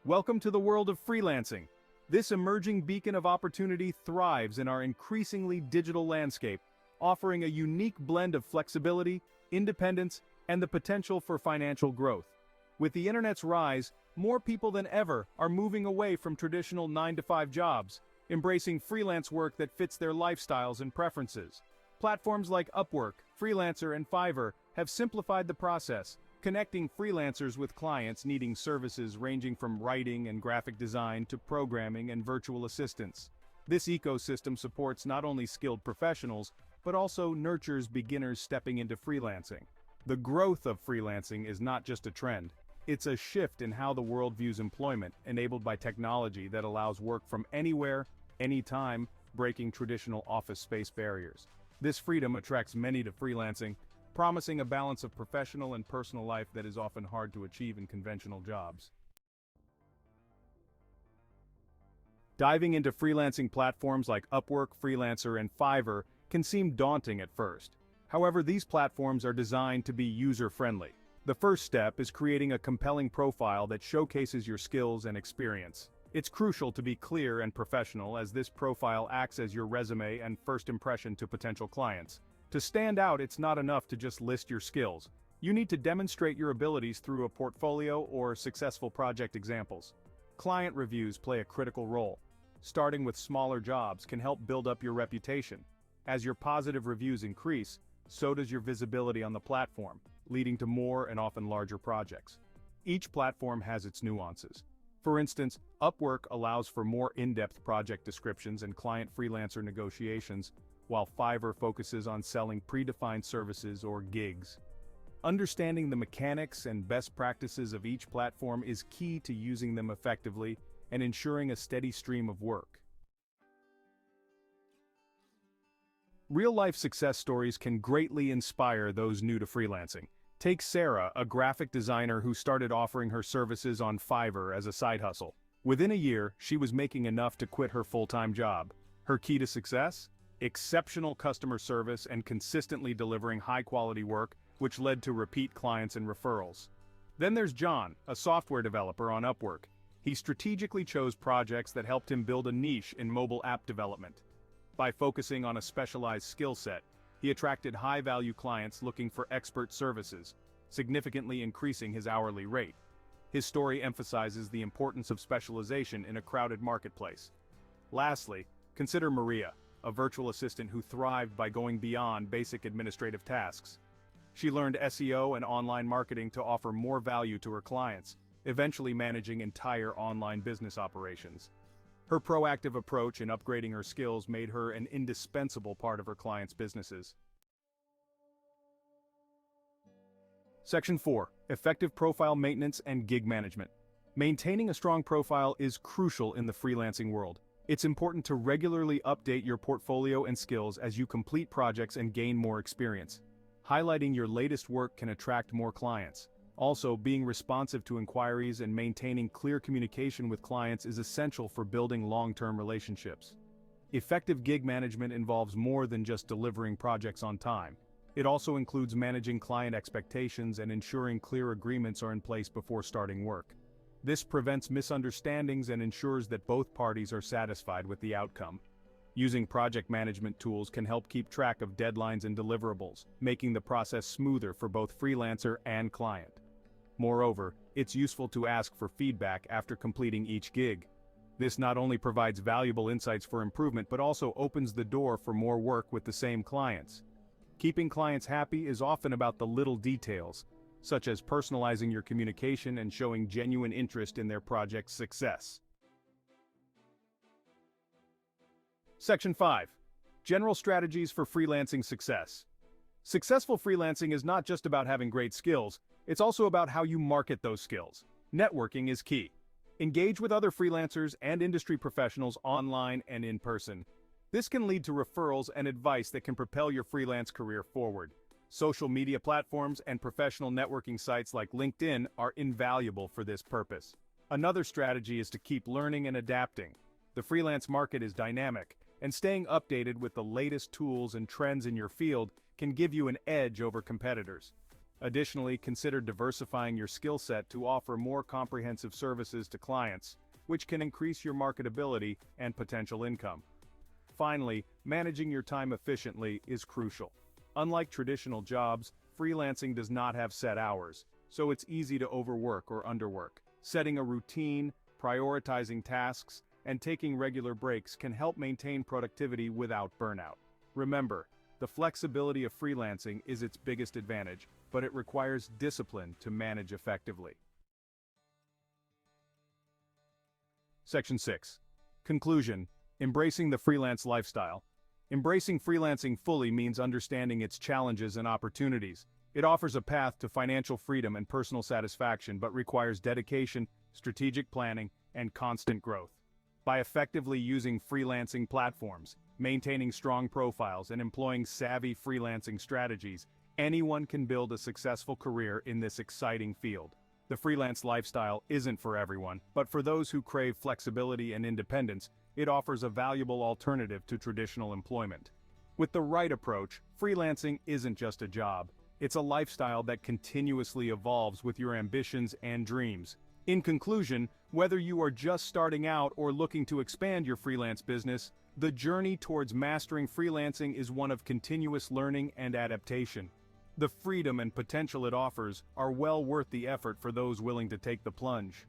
Welcome to the world of freelancing. This emerging beacon of opportunity thrives in our increasingly digital landscape, offering a unique blend of flexibility, independence, and the potential for financial growth. With the internet's rise, more people than ever are moving away from traditional 9-to-5 jobs, embracing freelance work that fits their lifestyles and preferences. Platforms like Upwork, Freelancer, and Fiverr have simplified the process, connecting freelancers with clients needing services ranging from writing and graphic design to programming and virtual assistance. This ecosystem supports not only skilled professionals, but also nurtures beginners stepping into freelancing. The growth of freelancing is not just a trend, it's a shift in how the world views employment, enabled by technology that allows work from anywhere, anytime, breaking traditional office space barriers. This freedom attracts many to freelancing, promising a balance of professional and personal life that is often hard to achieve in conventional jobs. Diving into freelancing platforms like Upwork, Freelancer, and Fiverr can seem daunting at first. However, these platforms are designed to be user-friendly. The first step is creating a compelling profile that showcases your skills and experience. It's crucial to be clear and professional, as this profile acts as your resume and first impression to potential clients. To stand out, it's not enough to just list your skills. You need to demonstrate your abilities through a portfolio or successful project examples. Client reviews play a critical role. Starting with smaller jobs can help build up your reputation. As your positive reviews increase, so does your visibility on the platform, leading to more and often larger projects. Each platform has its nuances. For instance, Upwork allows for more in-depth project descriptions and client-freelancer negotiations, while Fiverr focuses on selling predefined services or gigs. Understanding the mechanics and best practices of each platform is key to using them effectively and ensuring a steady stream of work. Real-life success stories can greatly inspire those new to freelancing. Take Sarah, a graphic designer who started offering her services on Fiverr as a side hustle. Within a year, she was making enough to quit her full-time job. Her key to success? Exceptional customer service and consistently delivering high-quality work, which led to repeat clients and referrals. Then there's John, a software developer on Upwork. He strategically chose projects that helped him build a niche in mobile app development. By focusing on a specialized skill set, he attracted high-value clients looking for expert services, significantly increasing his hourly rate. His story emphasizes the importance of specialization in a crowded marketplace. Lastly, consider Maria, a virtual assistant who thrived by going beyond basic administrative tasks. She learned SEO and online marketing to offer more value to her clients, eventually managing entire online business operations. Her proactive approach in upgrading her skills made her an indispensable part of her clients' businesses. Section 4. Effective profile maintenance and gig management. Maintaining a strong profile is crucial in the freelancing world. It's important to regularly update your portfolio and skills as you complete projects and gain more experience. Highlighting your latest work can attract more clients. Also, being responsive to inquiries and maintaining clear communication with clients is essential for building long-term relationships. Effective gig management involves more than just delivering projects on time. It also includes managing client expectations and ensuring clear agreements are in place before starting work. This prevents misunderstandings and ensures that both parties are satisfied with the outcome. Using project management tools can help keep track of deadlines and deliverables, making the process smoother for both freelancer and client. Moreover, it's useful to ask for feedback after completing each gig. This not only provides valuable insights for improvement but also opens the door for more work with the same clients. Keeping clients happy is often about the little details, such as personalizing your communication and showing genuine interest in their project's success. Section 5. General strategies for freelancing success. Successful freelancing is not just about having great skills, it's also about how you market those skills. Networking is key. Engage with other freelancers and industry professionals online and in person. This can lead to referrals and advice that can propel your freelance career forward. Social media platforms and professional networking sites like LinkedIn are invaluable for this purpose. Another strategy is to keep learning and adapting. The freelance market is dynamic, and staying updated with the latest tools and trends in your field can give you an edge over competitors. Additionally, consider diversifying your skill set to offer more comprehensive services to clients, which can increase your marketability and potential income. Finally, managing your time efficiently is crucial. Unlike traditional jobs, freelancing does not have set hours, so it's easy to overwork or underwork. Setting a routine, prioritizing tasks, and taking regular breaks can help maintain productivity without burnout. Remember, the flexibility of freelancing is its biggest advantage, but it requires discipline to manage effectively. Section 6. Conclusion: Embracing the freelance lifestyle. Embracing freelancing fully means understanding its challenges and opportunities. It offers a path to financial freedom and personal satisfaction, but requires dedication, strategic planning, and constant growth. By effectively using freelancing platforms, maintaining strong profiles, and employing savvy freelancing strategies, anyone can build a successful career in this exciting field. The freelance lifestyle isn't for everyone, but for those who crave flexibility and independence, it offers a valuable alternative to traditional employment. With the right approach, freelancing isn't just a job. It's a lifestyle that continuously evolves with your ambitions and dreams. In conclusion, whether you are just starting out or looking to expand your freelance business, the journey towards mastering freelancing is one of continuous learning and adaptation. The freedom and potential it offers are well worth the effort for those willing to take the plunge.